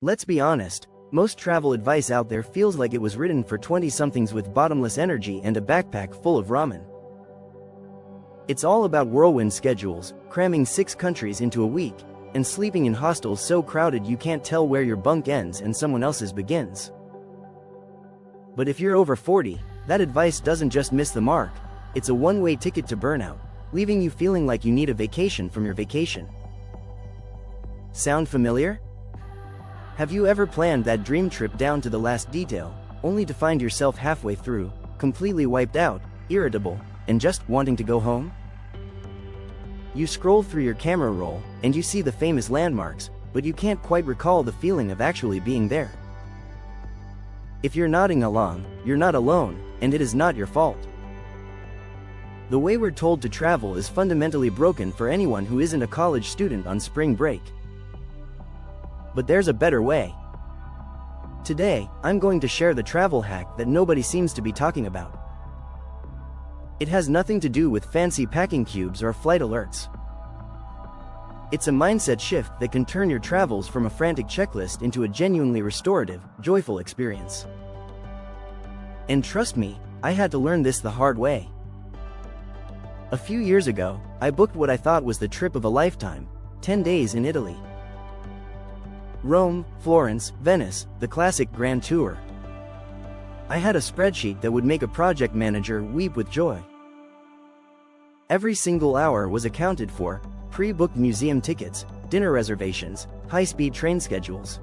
Let's be honest, most travel advice out there feels like it was written for 20-somethings with bottomless energy and a backpack full of ramen. It's all about whirlwind schedules, cramming 6 countries into a week, and sleeping in hostels so crowded you can't tell where your bunk ends and someone else's begins. But if you're over 40, that advice doesn't just miss the mark, it's a one-way ticket to burnout, leaving you feeling like you need a vacation from your vacation. Sound familiar? Have you ever planned that dream trip down to the last detail, only to find yourself halfway through, completely wiped out, irritable, and just wanting to go home? You scroll through your camera roll, and you see the famous landmarks, but you can't quite recall the feeling of actually being there. If you're nodding along, you're not alone, and it is not your fault. The way we're told to travel is fundamentally broken for anyone who isn't a college student on spring break. But there's a better way. Today, I'm going to share the travel hack that nobody seems to be talking about. It has nothing to do with fancy packing cubes or flight alerts. It's a mindset shift that can turn your travels from a frantic checklist into a genuinely restorative, joyful experience. And trust me, I had to learn this the hard way. A few years ago, I booked what I thought was the trip of a lifetime, 10 days in Italy. Rome, Florence, Venice, the classic grand tour. I had a spreadsheet that would make a project manager weep with joy. Every single hour was accounted for, pre-booked museum tickets, dinner reservations, high-speed train schedules.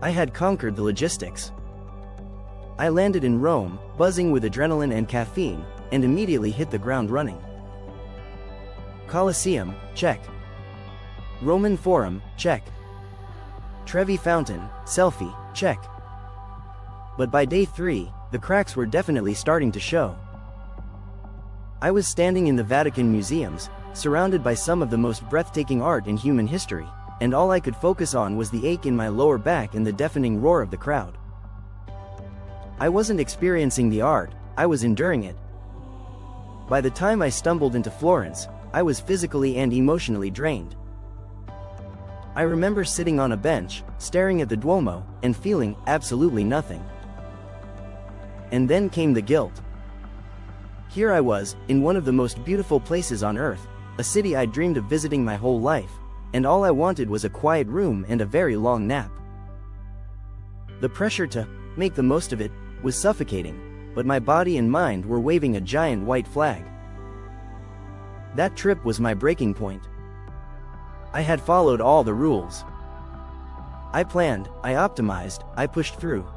I had conquered the logistics. I landed in Rome, buzzing with adrenaline and caffeine, and immediately hit the ground running. Colosseum, check. Roman Forum, check. Trevi Fountain, selfie, check. But by day 3, the cracks were definitely starting to show. I was standing in the Vatican museums, surrounded by some of the most breathtaking art in human history, and all I could focus on was the ache in my lower back and the deafening roar of the crowd. I wasn't experiencing the art, I was enduring it. By the time I stumbled into Florence, I was physically and emotionally drained. I remember sitting on a bench, staring at the Duomo, and feeling absolutely nothing. And then came the guilt. Here I was, in one of the most beautiful places on earth, a city I dreamed of visiting my whole life, and all I wanted was a quiet room and a very long nap. The pressure to make the most of it was suffocating, but my body and mind were waving a giant white flag. That trip was my breaking point. I had followed all the rules. I planned, I optimized, I pushed through.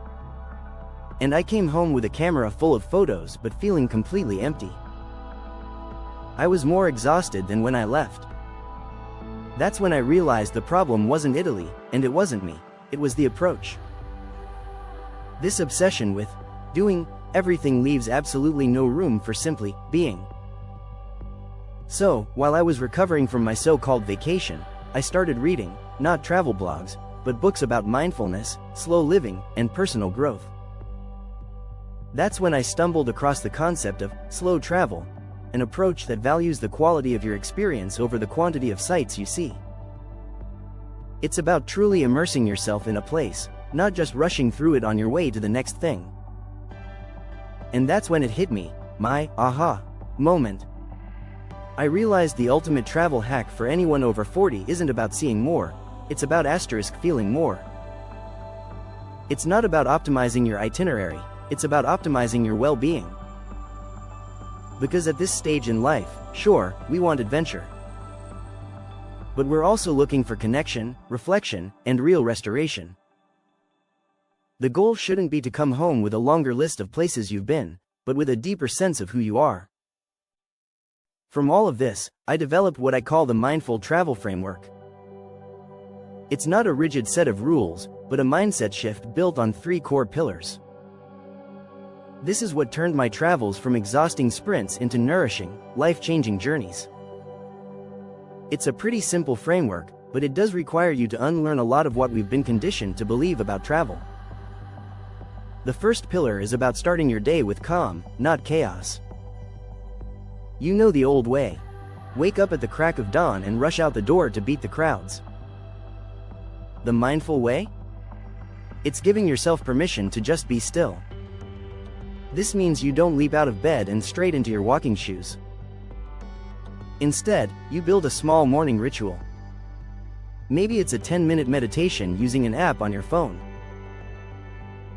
And I came home with a camera full of photos but feeling completely empty. I was more exhausted than when I left. That's when I realized the problem wasn't Italy, and it wasn't me, it was the approach. This obsession with doing everything leaves absolutely no room for simply being. So, while I was recovering from my so-called vacation, I started reading, not travel blogs, but books about mindfulness, slow living, and personal growth. That's when I stumbled across the concept of slow travel, an approach that values the quality of your experience over the quantity of sights you see. It's about truly immersing yourself in a place, not just rushing through it on your way to the next thing. And that's when it hit me, my aha moment. I realized the ultimate travel hack for anyone over 40 isn't about seeing more, it's about feeling more. It's not about optimizing your itinerary, it's about optimizing your well-being. Because at this stage in life, sure, we want adventure. But we're also looking for connection, reflection, and real restoration. The goal shouldn't be to come home with a longer list of places you've been, but with a deeper sense of who you are. From all of this, I developed what I call the mindful travel framework. It's not a rigid set of rules, but a mindset shift built on 3 core pillars. This is what turned my travels from exhausting sprints into nourishing, life-changing journeys. It's a pretty simple framework, but it does require you to unlearn a lot of what we've been conditioned to believe about travel. The first pillar is about starting your day with calm, not chaos. You know the old way. Wake up at the crack of dawn and rush out the door to beat the crowds. The mindful way? It's giving yourself permission to just be still. This means you don't leap out of bed and straight into your walking shoes. Instead, you build a small morning ritual. Maybe it's a 10-minute meditation using an app on your phone.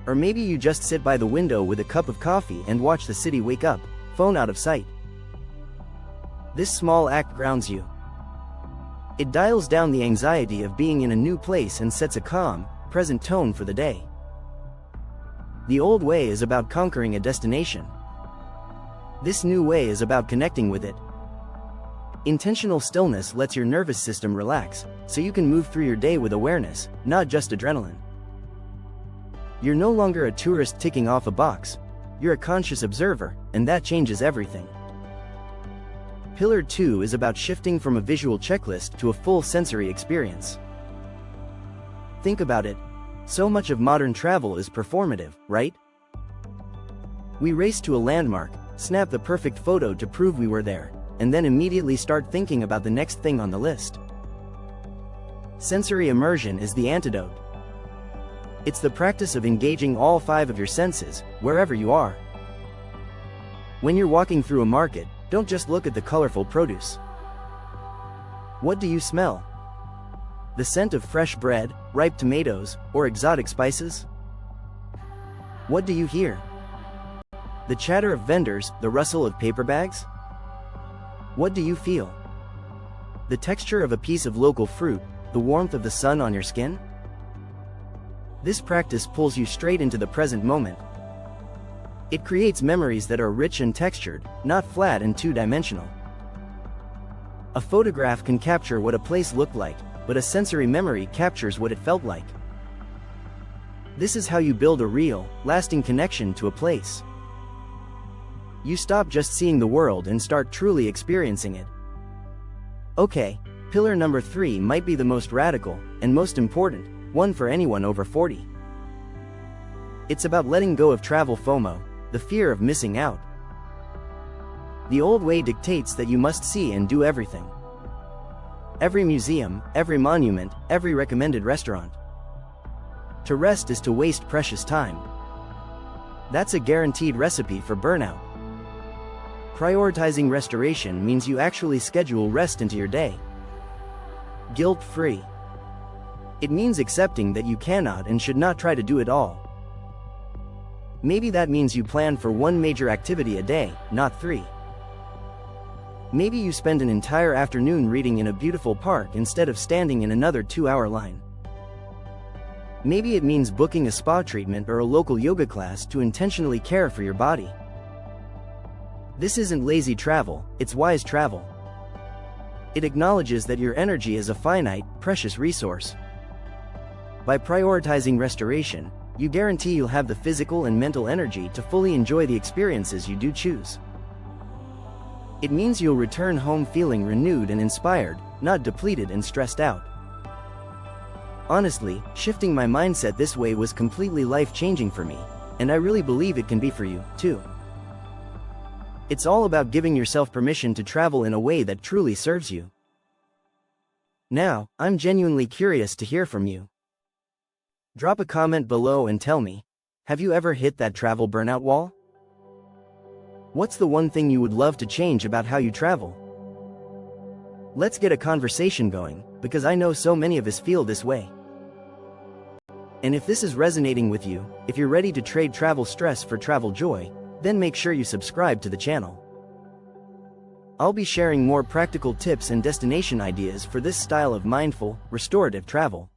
Or maybe you just sit by the window with a cup of coffee and watch the city wake up, phone out of sight. This small act grounds you. It dials down the anxiety of being in a new place and sets a calm, present tone for the day. The old way is about conquering a destination. This new way is about connecting with it. Intentional stillness lets your nervous system relax, so you can move through your day with awareness, not just adrenaline. You're no longer a tourist ticking off a box. You're a conscious observer, and that changes everything. Pillar 2 is about shifting from a visual checklist to a full sensory experience. Think about it. So much of modern travel is performative, right? We race to a landmark, snap the perfect photo to prove we were there, and then immediately start thinking about the next thing on the list. Sensory immersion is the antidote. It's the practice of engaging all 5 of your senses, wherever you are. When you're walking through a market, don't just look at the colorful produce. What do you smell? The scent of fresh bread, ripe tomatoes, or exotic spices? What do you hear? The chatter of vendors, the rustle of paper bags? What do you feel? The texture of a piece of local fruit, the warmth of the sun on your skin? This practice pulls you straight into the present moment. It creates memories that are rich and textured, not flat and two-dimensional. A photograph can capture what a place looked like, but a sensory memory captures what it felt like. This is how you build a real, lasting connection to a place. You stop just seeing the world and start truly experiencing it. Okay, pillar number 3 might be the most radical, and most important, one for anyone over 40. It's about letting go of travel FOMO, the fear of missing out. The old way dictates that you must see and do everything. Every museum, every monument, every recommended restaurant. To rest is to waste precious time. That's a guaranteed recipe for burnout. Prioritizing restoration means you actually schedule rest into your day. Guilt-free. It means accepting that you cannot and should not try to do it all. Maybe that means you plan for 1 major activity a day, not 3. Maybe you spend an entire afternoon reading in a beautiful park instead of standing in another 2-hour line. Maybe it means booking a spa treatment or a local yoga class to intentionally care for your body. This isn't lazy travel, it's wise travel. It acknowledges that your energy is a finite, precious resource. By prioritizing restoration, you guarantee you'll have the physical and mental energy to fully enjoy the experiences you do choose. It means you'll return home feeling renewed and inspired, not depleted and stressed out. Honestly, shifting my mindset this way was completely life-changing for me, and I really believe it can be for you, too. It's all about giving yourself permission to travel in a way that truly serves you. Now, I'm genuinely curious to hear from you. Drop a comment below and tell me, have you ever hit that travel burnout wall? What's the one thing you would love to change about how you travel? Let's get a conversation going, because I know so many of us feel this way. And if this is resonating with you, if you're ready to trade travel stress for travel joy, then make sure you subscribe to the channel. I'll be sharing more practical tips and destination ideas for this style of mindful, restorative travel.